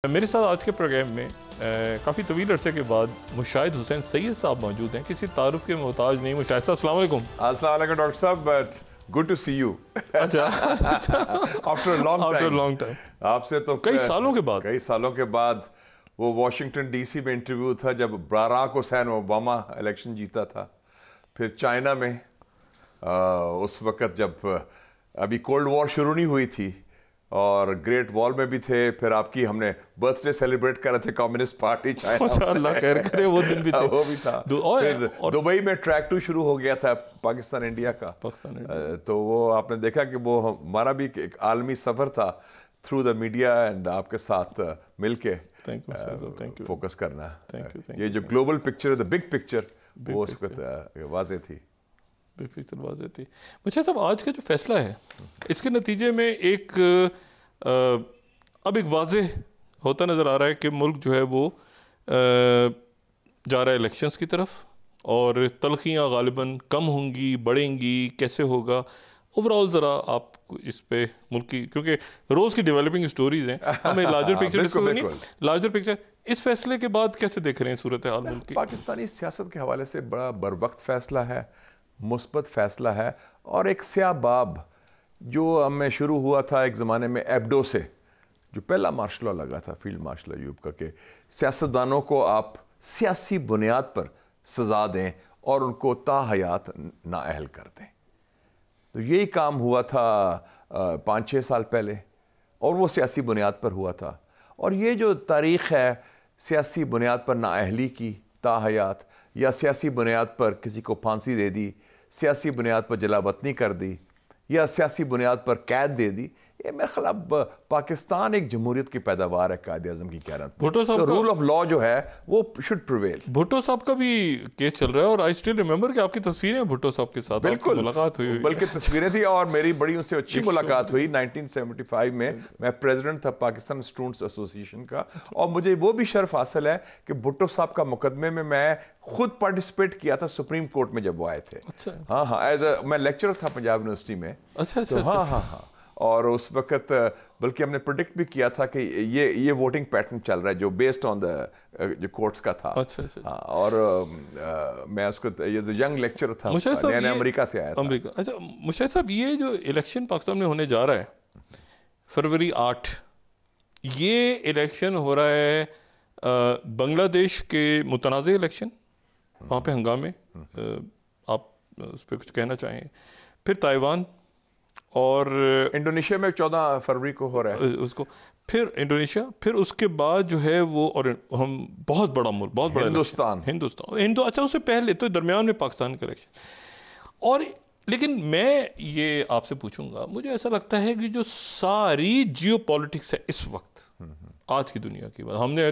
میرے ساتھ آج کے پروگرام میں کافی طویل عرصے کے بعد مشاہد حسین سید صاحب موجود ہیں. کسی تعارف کے محتاج نہیں. مشاہد صاحب السلام علیکم. السلام علیکم ڈاکٹر صاحب, but good to see you after long time. آپ سے تو کئی سالوں کے بعد وہ واشنگٹن ڈی سی میں انٹرویو تھا جب باراک حسین اوباما الیکشن جیتا تھا. پھر چائنا میں اس وقت جب ابھی کولڈ وار شروع نہیں ہوئی تھی اور گریٹ وال میں بھی تھے. پھر آپ کی ہم نے برتھ ڈے سیلیبریٹ کر رہے تھے کمیونسٹ پارٹی چائنا. اللہ خیر کرے, وہ دن بھی وہ بھی تھا. پھر دبئی میں ٹریک 2 شروع ہو گیا تھا پاکستان انڈیا کا. تو وہ آپ نے دیکھا کہ وہ ہمارا بھی ایک عالمی سفر تھا تھرو دا میڈیا اینڈ آپ کے ساتھ مل کے فوکس کرنا. یہ جو گلوبل پکچر ہے, دا بگ پکچر, وہ اس وقت واضح تھی. مجھے صاحب آج کا جو فیصلہ ہے اس کے نتیجے میں ایک واضح ہوتا نظر آ رہا ہے کہ ملک جو ہے وہ جا رہا ہے الیکشنز کی طرف, اور تلخیاں غالباً کم ہوں گی, بڑھیں گی, کیسے ہوگا اوور آل. ذرا آپ اس پہ ملک کی, کیونکہ روز کی ڈیولپنگ سٹوریز ہیں, ہمیں لارجر پکچر اس فیصلے کے بعد کیسے دیکھ رہے ہیں صورتحال ملک کی؟ پاکستانی سیاست کے حوالے سے بڑا بروقت فیصلہ ہے, مثبت فیصلہ ہے, اور ایک سیاہ باب جو ہمیں شروع ہوا تھا ایک زمانے میں ایبڈو سے, جو پہلا مارشل لا لگا تھا فیلڈ مارشل ایوب کا, کہ سیاستدانوں کو آپ سیاسی بنیاد پر سزا دیں اور ان کو تا حیات نااہل کر دیں. تو یہی کام ہوا تھا 5-6 سال پہلے, اور وہ سیاسی بنیاد پر ہوا تھا. اور یہ جو تاریخ ہے سیاسی بنیاد پر نااہلی کی تا حیات, یا سیاسی بنیاد پر کسی کو پھانسی دے دی, سیاسی بنیاد پر جلا وطنی کر دی, یا سیاسی بنیاد پر قید دے دی, یہ میرے خیال پاکستان ایک جمہوریت کی پیداوار ہے قائد اعظم کی قیادت میں. تو رول آف لا جو ہے وہ شوڈ پریویل. بھٹو صاحب کا بھی کیس چل رہا ہے, اور آئی اسٹل ریممبر کہ آپ کی تصویریں بھٹو صاحب کے ساتھ بالکل ملاقات ہوئی, بلکہ تصویریں تھی, اور میری بڑی ان سے اچھی ملاقات ہوئی 1975 میں. میں پریزیڈنٹ تھا پاکستان اسٹوڈنٹس ایسوسیشن کا, اور مجھے وہ بھی شرف حاصل ہے کہ بھٹو صاحب کا مقدمے میں خود پارٹیسپیٹ کیا تھا سپریم کورٹ میں جب وہ آئے تھے. ہاں, میں لیکچرر تھا پنجاب یونیورسٹی میں. ہاں, اور اس وقت بلکہ ہم نے پریڈکٹ بھی کیا تھا کہ یہ ووٹنگ پیٹرن چل رہا ہے جو بیسڈ آن دا جو کورٹس کا تھا. اور میں اس کو ایز اے ینگ لیکچرر تھا, نیا امریکہ سے آیا تھا. اچھا مشاہد صاحب, یہ جو الیکشن پاکستان میں ہونے جا رہا ہے فروری 8, یہ الیکشن ہو رہا ہے بنگلہ دیش کے متنازع الیکشن, وہاں پہ ہنگامے, آپ اس پہ کچھ کہنا چاہیں. پھر تائیوان, اور انڈونیشیا میں 14 فروری کو ہو رہا ہے اس کو. پھر انڈونیشیا, پھر اس کے بعد جو ہے وہ, اور ہم بہت بڑا ملک, بہت بڑا ہندوستان. اچھا, اس سے پہلے تو درمیان میں پاکستان کا الیکشن. اور لیکن میں یہ آپ سے پوچھوں گا, مجھے ایسا لگتا ہے کہ جو ساری جیو پالیٹکس ہے اس وقت آج کی دنیا کی بات, ہم نے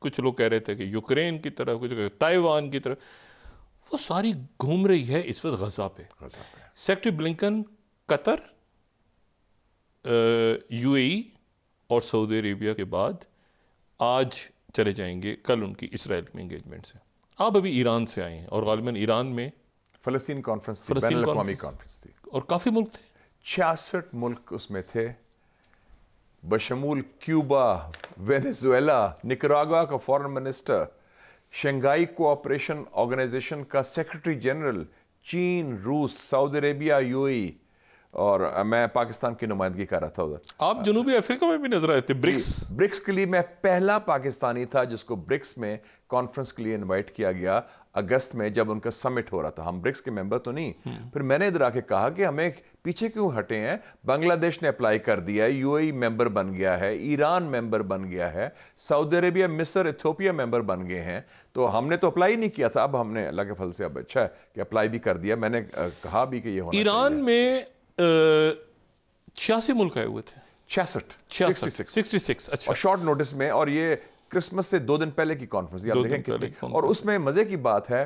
کچھ لوگ کہہ رہے تھے کہ یوکرین کی طرف, کچھ تائیوان کی طرف, وہ ساری گھوم رہی ہے اس وقت غزہ پہ. سیکرٹری بلنکن قطر, یو اے ای اور سعودی عربیہ کے بعد آج چلے جائیں گے, کل ان کی اسرائیل میں انگیجمنٹ سے. آپ ابھی ایران سے آئے ہیں, اور غالباً ایران میں فلسطین کانفرنس تھی, بین الاقوامی کانفرنس تھی, اور کافی ملک تھے, 66 ملک اس میں تھے, بشمول کیوبا, وینیزویلا, نکراگوا کا foreign minister, Shanghai Cooperation Organisation کا سیکرٹری جنرل, چین, روس, سعودی عربیہ, یو اے ای, اور میں پاکستان کی نمائندگی کر رہا تھا ادھر. آپ جنوبی افریقہ میں بھی نظر آئے تھے. برکس کے لیے میں پہلا پاکستانی تھا جس کو برکس میں کانفرنس کے لیے انوائٹ کیا گیا اگست میں, جب ان کا سمٹ ہو رہا تھا. ہم برکس کے ممبر تو نہیں. پھر میں نے ادھر آ کے کہا کہ ہمیں پیچھے کیوں ہٹے ہیں, بنگلہ دیش نے اپلائی کر دیا ہے, یو اے ای ممبر بن گیا ہے, ایران ممبر بن گیا ہے, سعودی عربیہ, مصر, ایتھوپیا ممبر بن گئے ہیں. تو ہم نے تو اپلائی نہیں کیا تھا, اب ہم نے اللہ کے فضل سے اب اچھا ہے کہ اپلائی بھی کر دیا. میں نے کہا بھی کہ یہ ہونا چاہیے. ایران میں 86 ملک آئے ہوئے تھے. 66 اور شارٹ نوٹس میں, اور یہ کرسمس سے 2 دن پہلے کی کانفرنس. دیکھیں کتنی, اور اس میں مزے کی بات ہے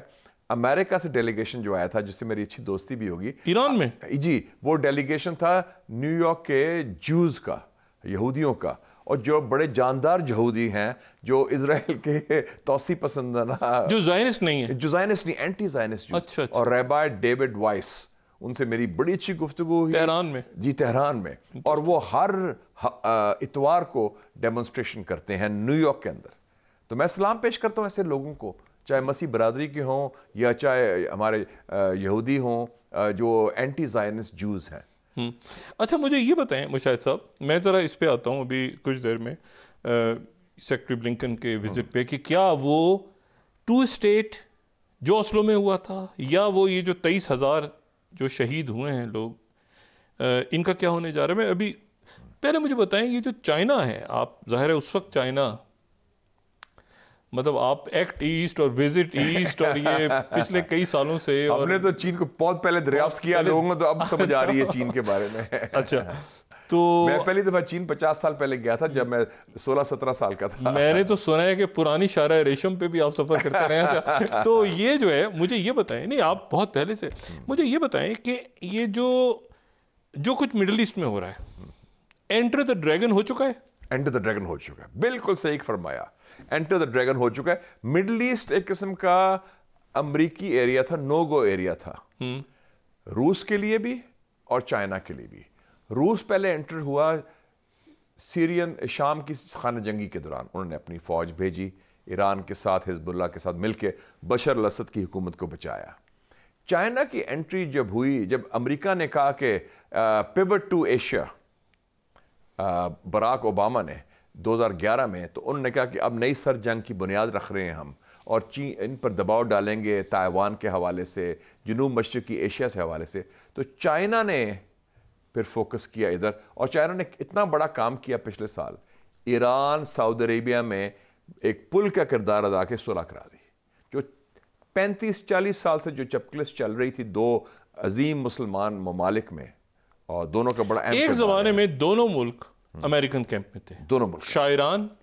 امریکہ سے ڈیلیگیشن جو آیا تھا, جس سے میری اچھی دوستی بھی ہوگی ایران میں. جی, وہ ڈیلیگیشن تھا نیو یارک کے جوز کا, یہودیوں کا, اور جو بڑے جاندار یہودی ہیں جو اسرائیل کے توسیع پسندانہ, جو زائنسٹ نہیں ہے, جو زائنسٹ نہیں, اینٹی زائنسٹ, اور ریبائی ڈیوڈ وائس, ان سے میری بڑی اچھی گفتگو ہوئی تہران میں. جی تہران میں, اور وہ ہر اتوار کو ڈیمونسٹریشن کرتے ہیں نیو یارک کے اندر. تو میں سلام پیش کرتا ہوں ایسے لوگوں کو, چاہے مسیح برادری کے ہوں یا چاہے ہمارے یہودی ہوں جو اینٹی زائنسٹ جوز ہیں. اچھا مجھے یہ بتائیں مشاہد صاحب, میں ذرا اس پہ آتا ہوں ابھی کچھ دیر میں سیکرٹری بلنکن کے وزٹ پہ, کہ کیا وہ 2 اسٹیٹ جو اسلو میں ہوا تھا, یا وہ یہ جو 23,000 جو شہید ہوئے ہیں لوگ, ان کا کیا ہونے جا رہا ہے. میں ابھی پہلے مجھے بتائیں یہ جو چائنا ہے, آپ ظاہر ہے اس وقت چائنا مطلب آپ ایکٹ ایسٹ اور وزٹ ایسٹ اور یہ پچھلے کئی سالوں سے, ہم نے تو چین کو بہت پہلے دریافت کیا لوگوں کو, تو اب سمجھ آ رہی ہے چین کے بارے میں. اچھا تو میں پہلی دفعہ چین 50 سال پہلے گیا تھا جب میں 16-17 سال کا تھا. میں نے تو سنا ہے کہ پرانی شارع ریشم پہ بھی آپ سفر کرتے رہے ہیں. تو یہ جو ہے مجھے یہ بتائیں, نہیں آپ بہت پہلے سے, مجھے یہ بتائیں کہ یہ جو کچھ مڈل ایسٹ میں ہو رہا ہے, انٹر دا ڈریگن ہو چکا ہے. انٹر دا ڈریگن ہو چکا ہے, بالکل صحیح فرمایا, انٹر دا ڈریگن ہو چکا ہے. مڈل ایسٹ ایک قسم کا امریکی ایریا تھا, نو گو ایریا تھا, روس کے لیے بھی اور چائنا کے لیے بھی. روس پہلے انٹر ہوا سیرین شام کی خانہ جنگی کے دوران, انہوں نے اپنی فوج بھیجی, ایران کے ساتھ حزب اللہ کے ساتھ مل کے بشر الاسد کی حکومت کو بچایا. چائنا کی انٹری جب ہوئی, جب امریکہ نے کہا کہ pivot to Asia, Barack Obama نے 2011 میں, تو انہوں نے کہا کہ اب نئی سر جنگ کی بنیاد رکھ رہے ہیں ہم, اور چین ان پر دباؤ ڈالیں گے تائیوان کے حوالے سے, جنوب مشرقی ایشیا سے حوالے سے. تو چائنا نے پھر فوکس کیا ادھر, اور چائنا نے اتنا بڑا کام کیا پچھلے سال, ایران سعودی عربیہ میں ایک پل کا کردار ادا کے صلح کرا دی. جو 35-40 سال سے جو چپکلس چل رہی تھی دو عظیم مسلمان ممالک میں, اور دونوں کا بڑا ایک زمانے میں دونوں ملک امریکن کیمپ میں تھے, دونوں ملک شاہ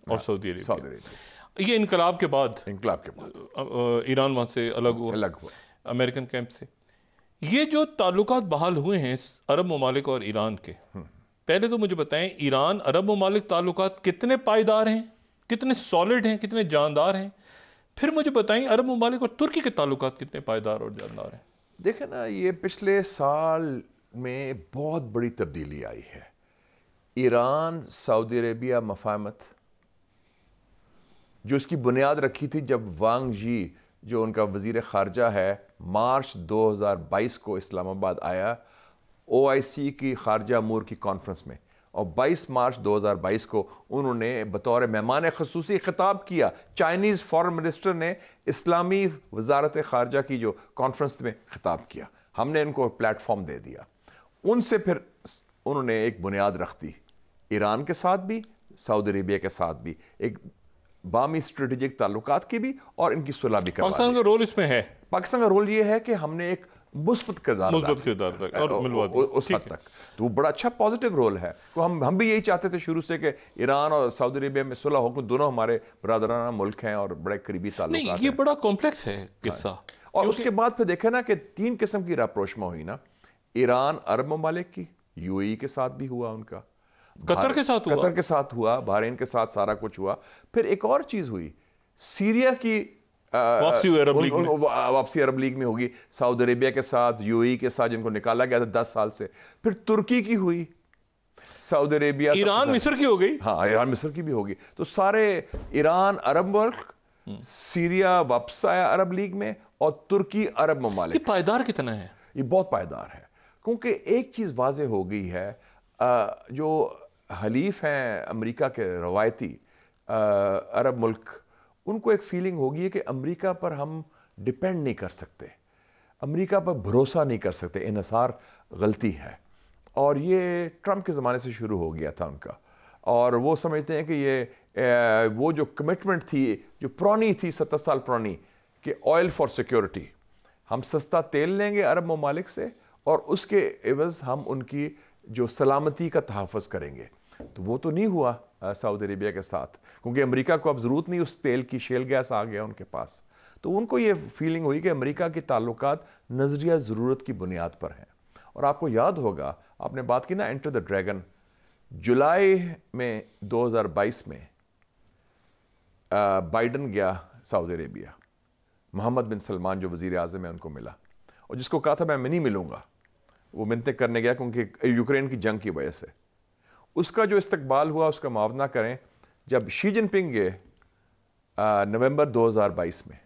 اور سعودی عربیہ. یہ انقلاب کے بعد ایران وہاں سے الگ ہوا امریکن کیمپ سے. یہ جو تعلقات بحال ہوئے ہیں عرب ممالک اور ایران کے, پہلے تو مجھے بتائیں ایران عرب ممالک تعلقات کتنے پائیدار ہیں, کتنے سالڈ ہیں, کتنے جاندار ہیں. پھر مجھے بتائیں عرب ممالک اور ترکی کے تعلقات کتنے پائیدار اور جاندار ہیں. دیکھیں نا, یہ پچھلے سال میں بہت بڑی تبدیلی آئی ہے. ایران سعودی عربیہ مفاہمت جو اس کی بنیاد رکھی تھی جب وانگ جی جو ان کا وزیر خارجہ ہے مارچ 2022 کو اسلام آباد آیا OIC کی خارجہ امور کی کانفرنس میں, اور 22 مارچ 2022 کو انہوں نے بطور مہمان خصوصی خطاب کیا. چائنیز فارن منسٹر نے اسلامی وزارت خارجہ کی جو کانفرنس میں خطاب کیا, ہم نے ان کو پلیٹ فارم دے دیا. ان سے پھر انہوں نے ایک بنیاد رکھ دی, ایران کے ساتھ بھی سعودی عربیہ کے ساتھ بھی ایک باہمی اسٹریٹجک تعلقات کی بھی, اور ان کی صلح بھی کروا دی. پاکستان کا رول اس میں ہے, پاکستان کا رول یہ ہے کہ ہم نے ایک مثبت کردار اور ملوا دیا اس حد تک, تو وہ بڑا اچھا پازیٹیو رول ہے. تو ہم بھی یہی چاہتے تھے شروع سے کہ ایران اور سعودی عربیہ میں صلح ہو, دونوں ہمارے برادرانہ ملک ہیں اور بڑے قریبی تعلقات ہیں. یہ بڑا کمپلیکس ہے قصہ. اور اس کے بعد پھر دیکھیں نا کہ 3 قسم کی راپروشما ہوئی نا, ایران عرب ممالک کی, UAE کے ساتھ بھی ہوا, ان کا قطر کے ساتھ ہوا, بحرین کے ساتھ سارا کچھ ہوا. پھر ایک اور چیز ہوئی, سیریا کی واپسی عرب لیگ میں ہوگی, سعودی عربیہ کے ساتھ, UAE کے ساتھ جن کو نکالا گیا تھا 10 سال سے. پھر ترکی کی ہوئی, سعودی عربیہ, ایران مصر کی ہو گئی. ہاں ایران مصر کی بھی ہوگی. تو سارے ایران عرب ملک, سیریا واپس آیا عرب لیگ میں, اور ترکی عرب ممالک. یہ پائیدار کتنا ہے؟ یہ بہت پائیدار ہے, کیونکہ ایک چیز واضح ہو گئی ہے, جو حلیف ہیں امریکہ کے روایتی عرب ملک, ان کو ایک فیلنگ ہوگی ہے کہ امریکہ پر ہم ڈیپینڈ نہیں کر سکتے, امریکہ پر بھروسہ نہیں کر سکتے, انحصار غلطی ہے. اور یہ ٹرمپ کے زمانے سے شروع ہو گیا تھا ان کا, اور وہ سمجھتے ہیں کہ یہ وہ جو کمٹمنٹ تھی جو پرانی تھی 70 سال پرانی, کہ آئل فار سیکیورٹی, ہم سستا تیل لیں گے عرب ممالک سے اور اس کے عوض ہم ان کی جو سلامتی کا تحفظ کریں گے. تو وہ تو نہیں ہوا سعودی عربیہ کے ساتھ, کیونکہ امریکہ کو اب ضرورت نہیں اس تیل کی, شیل گیس آ گیا ان کے پاس. تو ان کو یہ فیلنگ ہوئی کہ امریکہ کے تعلقات نظریہ ضرورت کی بنیاد پر ہیں. اور آپ کو یاد ہوگا, آپ نے بات کی نا انٹر دا ڈریگن, جولائی میں 2022 میں بائیڈن گیا سعودی عربیہ, محمد بن سلمان جو وزیر اعظم ہے ان کو ملا, اور جس کو کہا تھا میں نہیں ملوں گا, وہ منتیں کرنے گیا کیونکہ یوکرین کی جنگ کی وجہ سے. اس کا جو استقبال ہوا اس کا موازنہ کریں. جب شی جن پنگ گئے نومبر 2022 میں,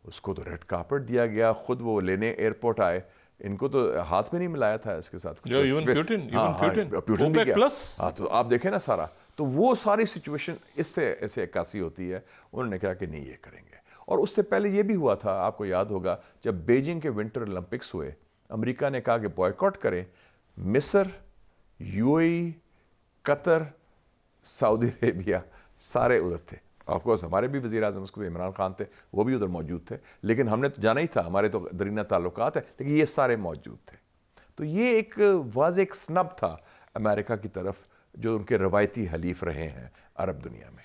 اس کو تو ریڈ کارپٹ دیا گیا, خود وہ لینے ایئرپورٹ آئے, ان کو تو ہاتھ میں نہیں ملایا تھا اس کے ساتھ. پیوٹن بھی گیا. ہاں تو آپ دیکھیں نا سارا, تو وہ ساری سچویشن اس سے عکاسی ہوتی ہے. انہوں نے کہا کہ نہیں یہ کریں گے. اور اس سے پہلے یہ بھی ہوا تھا, آپ کو یاد ہوگا جب بیجنگ کے ونٹر اولمپکس ہوئے, امریکہ نے کہا کہ بوائیکاٹ کریں. مصر, یو اے ای, قطر, سعودی عربیہ سارے ادھر تھے. آف کورس ہمارے بھی وزیر اعظم اس کو عمران خان تھے, وہ بھی ادھر موجود تھے, لیکن ہم نے تو جانا ہی تھا, ہمارے تو درینہ تعلقات ہیں, لیکن یہ سارے موجود تھے. تو یہ ایک واضح ایک سنب تھا امریکہ کی طرف, جو ان کے روایتی حلیف رہے ہیں عرب دنیا میں.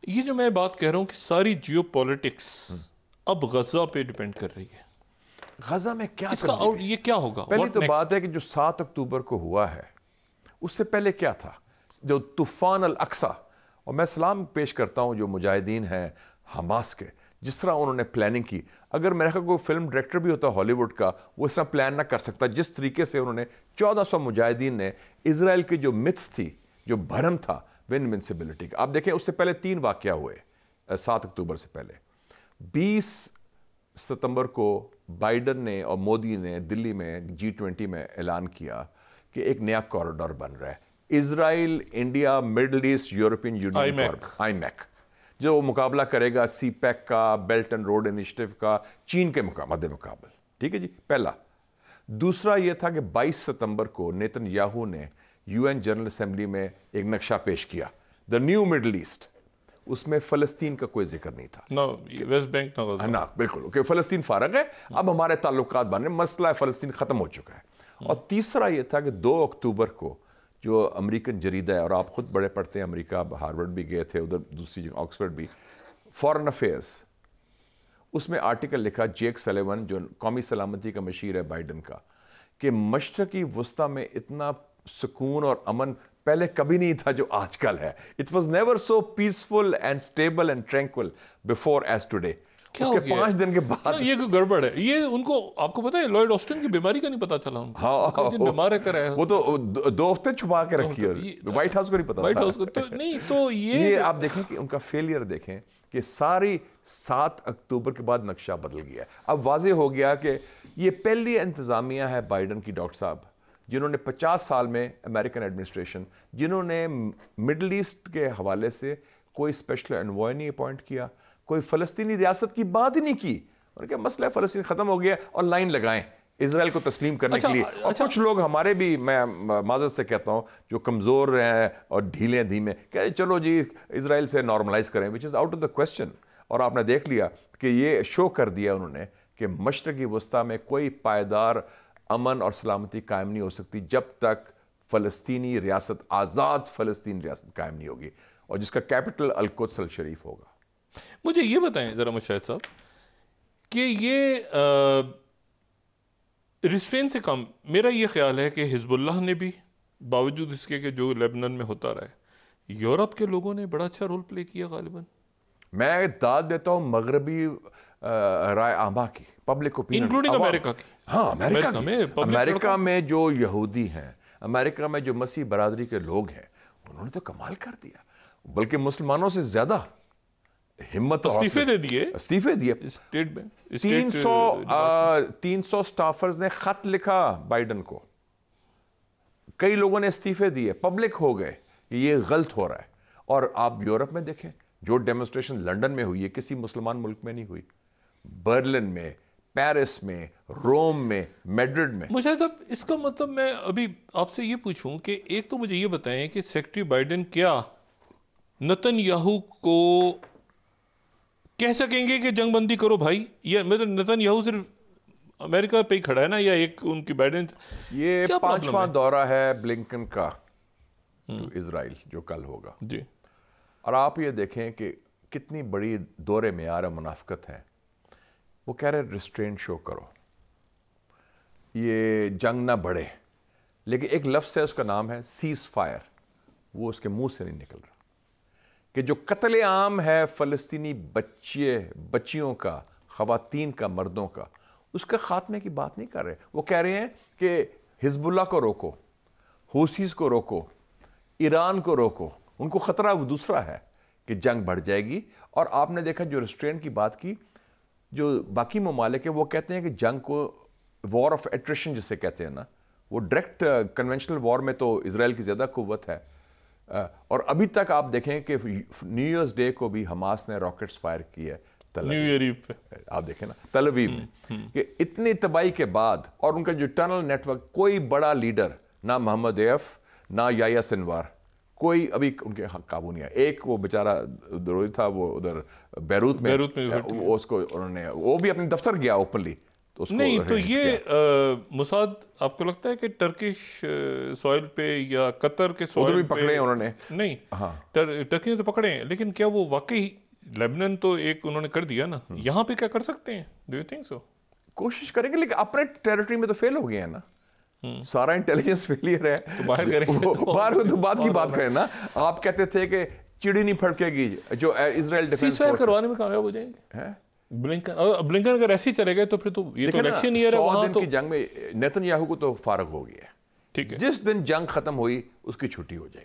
یہ جو میں بات کہہ رہا ہوں کہ ساری جیو پولیٹکس اب غزہ پہ ڈیپینڈ کر رہی ہے. غزہ میں کیا اس کا یہ کیا ہوگا؟ پہلی تو بات ہے کہ جو 7 اکتوبر کو ہوا ہے, اس سے پہلے کیا تھا, جو طوفان الاقصی. اور میں سلام پیش کرتا ہوں جو مجاہدین ہیں حماس کے, جس طرح انہوں نے پلاننگ کی. اگر میرے خیال کوئی فلم ڈائریکٹر بھی ہوتا ہالی ووڈ کا, وہ اس طرح پلان نہ کر سکتا جس طریقے سے انہوں نے 1400 مجاہدین نے اسرائیل کی جو متس تھی, جو بھرم تھا انوینسیبلٹی کا. آپ دیکھیں اس سے پہلے 3 واقعہ ہوئے 7 اکتوبر سے پہلے. 20 ستمبر کو بائیڈن نے اور مودی نے دلی میں G20 میں اعلان کیا کہ ایک نیا کوریڈور بن رہا ہے, Israel, India, Middle East, European Union, IMEC, جو مقابلہ کرے گا سی پیک کا, بیلٹ اینڈ روڈ انیشیٹو کا, چین کے مد مقابل. ٹھیک ہے جی, پہلا. دوسرا یہ تھا کہ 22 ستمبر کو نیتن یاہو نے UN جنرل اسمبلی میں ایک نقشہ پیش کیا, دا نیو مڈل ایسٹ. اس میں فلسطین کا کوئی ذکر نہیں تھا, ویسٹ بینک نا, بالکل کہ فلسطین فارغ ہے, اب ہمارے تعلقات بن رہے ہیں, مسئلہ فلسطین ختم ہو چکا ہے. اور تیسرا یہ تھا کہ 2 اکتوبر کو جو امریکن جریدہ ہے, اور آپ خود بڑے پڑھتے ہیں امریکہ, ہارورڈ بھی گئے تھے, ادھر دوسری جگہ آکسفورڈ بھی, فارن افیئرز, اس میں آرٹیکل لکھا جیک سلیون جو قومی سلامتی کا مشیر ہے بائیڈن کا, کہ مشرقی وسطی میں اتنا سکون اور امن پہلے کبھی نہیں تھا جو آج کل ہے. It was never so peaceful and stable and tranquil before as today. اس کے 5 دن کے بعد یہ کوئی گڑبڑ ہے. یہ ان کو, آپ کو پتا ہے لوئڈ آسٹن کی بیماری کا نہیں پتا چلا ان کو, بیمار ہے, وہ تو 2 ہفتے چھپا کے رکھی ہے, وائٹ ہاؤس کو نہیں پتا, وائٹ ہاؤس کو تو نہیں. تو یہ آپ دیکھیں کہ ان کا فیلئر دیکھیں کہ ساری 7 اکتوبر کے بعد نقشہ بدل گیا. اب واضح ہو گیا کہ یہ پہلی انتظامیہ ہے بائیڈن کی, ڈاکٹر صاحب, جنہوں نے 50 سال میں امریکن ایڈمنسٹریشن, جنہوں نے مڈل ایسٹ کے حوالے سے کوئی اسپیشل انوائے نہیں اپوائنٹ کیا, کوئی فلسطینی ریاست کی بات ہی نہیں کی. انہوں نے کہا مسئلہ فلسطین ختم ہو گیا اور لائن لگائیں اسرائیل کو تسلیم کرنے کے لیے. اور کچھ لوگ ہمارے بھی, میں معذرت سے کہتا ہوں, جو کمزور ہیں اور ڈھیلے دھیمے, کہ چلو جی اسرائیل سے نارملائز کریں, which is out of the question. اور آپ نے دیکھ لیا کہ یہ شو کر دیا انہوں نے کہ مشرقی وسطی میں کوئی پائیدار امن اور سلامتی قائم نہیں ہو سکتی جب تک فلسطینی ریاست, آزاد فلسطین ریاست قائم نہیں ہوگی, اور جس کا کیپٹل القدس الشریف ہوگا. مجھے یہ بتائیں ذرا مشاہد صاحب کہ یہ ریسٹرین سے کم, میرا یہ خیال ہے کہ حزب اللہ نے بھی, باوجود اس کے کہ جو لیبنان میں ہوتا رہا ہے, یورپ کے لوگوں نے بڑا اچھا رول پلے کیا غالباً. میں داد دیتا ہوں مغربی رائے عامہ کی, پبلک اوپینین, انکلوڈنگ امریکہ کی. ہاں, امریکہ میں جو یہودی ہیں, امریکہ میں جو مسیح برادری کے لوگ ہیں, انہوں نے تو کمال کر دیا, بلکہ مسلمانوں سے زیادہ ہمت, استعفے دیے. 300 سٹافرز نے خط لکھا بائیڈن کو, کئی لوگوں نے استعفے دیے, پبلک ہو گئے کہ یہ غلط ہو رہا ہے. اور آپ یورپ میں دیکھیں, جو ڈیمونسٹریشن لنڈن میں ہوئی ہے کسی مسلمان ملک میں نہیں ہوئی, برلن میں, پیرس میں, روم میں, میڈرڈ میں. مجھے صاحب اس کا مطلب میں ابھی آپ سے یہ پوچھوں کہ ایک تو مجھے یہ بتائیں کہ سیکرٹری بائیڈن کیا نتن یاہو کو کہہ سکیں گے کہ جنگ بندی کرو بھائی, یا مطلب نتن یاہو صرف امریکہ پہ ہی کھڑا ہے نا, یا ایک ان کی بائیڈن, یہ 5واں دورہ ہے بلنکن کا اسرائیل جو کل ہوگا جی. اور آپ یہ دیکھیں کہ کتنی بڑی دور معیار منافقت ہے. وہ کہہ رہے ریسٹرینٹ شو کرو, یہ جنگ نہ بڑھے, لیکن ایک لفظ ہے اس کا نام ہے سیز فائر, وہ اس کے منہ سے نہیں نکل رہا, کہ جو قتل عام ہے فلسطینی بچیوں کا, خواتین کا, مردوں کا, اس کے خاتمے کی بات نہیں کر رہے. وہ کہہ رہے ہیں کہ حزب اللہ کو روکو, حوثیز کو روکو, ایران کو روکو, ان کو خطرہ وہ دوسرا ہے کہ جنگ بڑھ جائے گی. اور آپ نے دیکھا جو ریسٹرینٹ کی بات کی, جو باقی ممالک ہیں وہ کہتے ہیں کہ جنگ کو وار آف ایٹریشن جسے کہتے ہیں نا, وہ ڈائریکٹ کنونشنل وار میں تو اسرائیل کی زیادہ قوت ہے. اور ابھی تک آپ دیکھیں کہ نیو ایئرز ڈے کو بھی حماس نے راکٹس فائر کی ہے نیو ایئر ایو پہ, آپ دیکھیں نا تل ابیب میں, کہ اتنی تباہی کے بعد, اور ان کا جو ٹنل نیٹ ورک, کوئی بڑا لیڈر نہ محمد ایف نہ یحییٰ سنوار, کوئی ابھی ان کے قابو نہیں آیا. ایک وہ بیچارہ ضروری تھا وہ ادھر بیروت میں اس کو انہوں نے, وہ بھی اپنے دفتر گیا اوپنلی. نہیں تو یہ موساد آپ کو لگتا ہے کہ ٹرکش سوائل پہ یا قطر کے سوائل بھی پکڑے ہیں انہوں نے؟ نہیں, ٹرکی نے تو پکڑے ہیں, لیکن کیا وہ واقعی لیبنان تو ایک انہوں نے کر دیا نا, یہاں پہ کیا کر سکتے ہیں؟ Do you think so? کوشش کریں گے, لیکن اپنے ٹیریٹری میں تو فیل ہو گئے ہیں نا, سارا انٹیلیجنس فیلئر ہے. تو باہر کریں گے, باہر تو بعد کی بات کریں نا. آپ کہتے تھے کہ چڑی نہیں پھڑکے گی جو اسرائیل ڈیفنس فورس کروانے میں کامیاب ہو جائیں گے. بلنکن اگر ایسے ہی چلے گئے تو پھر تو یہ تو الیکشن ایئر ہے, 100 دن کی جنگ میں نیتن یاہو کو تو فارغ ہو گیا ہے. ٹھیک ہے, جس دن جنگ ختم ہوئی اس کی چھٹی ہو جائے گی.